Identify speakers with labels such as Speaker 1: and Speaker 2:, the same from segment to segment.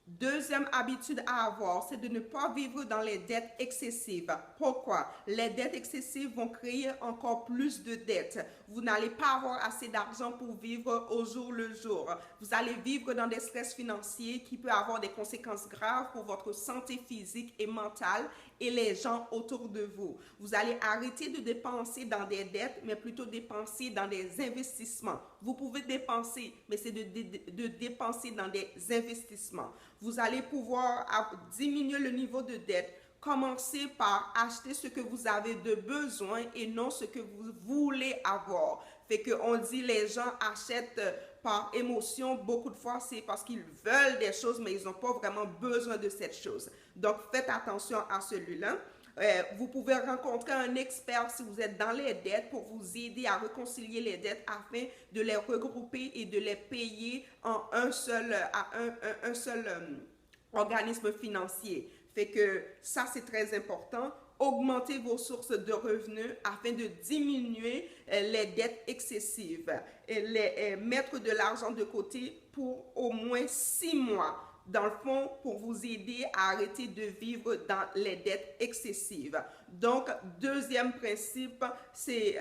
Speaker 1: Deuxième habitude à avoir, c'est de ne pas vivre dans les dettes excessives. Pourquoi? Les dettes excessives vont créer encore plus de dettes. Vous n'allez pas avoir assez d'argent pour vivre au jour le jour. Vous allez vivre dans des stress financiers qui peuvent avoir des conséquences graves pour votre santé physique et mentale et les gens autour de vous. Vous allez arrêter de dépenser dans des dettes, mais plutôt dépenser dans des investissements. Vous pouvez dépenser, mais c'est de dépenser dans des investissements. Vous allez pouvoir diminuer le niveau de dette. Commencez par acheter ce que vous avez de besoin et non ce que vous voulez avoir. Fait qu'on dit les gens achètent par émotion. Beaucoup de fois, c'est parce qu'ils veulent des choses, mais ils n'ont pas vraiment besoin de cette chose. Donc, faites attention à celui-là. Vous pouvez rencontrer un expert si vous êtes dans les dettes pour vous aider à réconcilier les dettes afin de les regrouper et de les payer en un seul organisme financier. Fait que ça, c'est très important. Augmentez vos sources de revenus afin de diminuer les dettes excessives et mettre de l'argent de côté pour au moins 6 mois dans le fond, pour vous aider à arrêter de vivre dans les dettes excessives. Donc, deuxième principe, c'est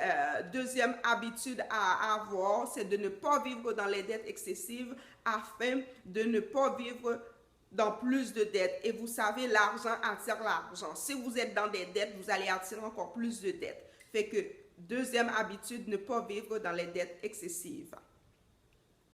Speaker 1: deuxième habitude à avoir, c'est de ne pas vivre dans les dettes excessives afin de ne pas vivre dans plus de dettes. Et vous savez, l'argent attire l'argent. Si vous êtes dans des dettes, vous allez attirer encore plus de dettes. Fait que deuxième habitude, ne pas vivre dans les dettes excessives.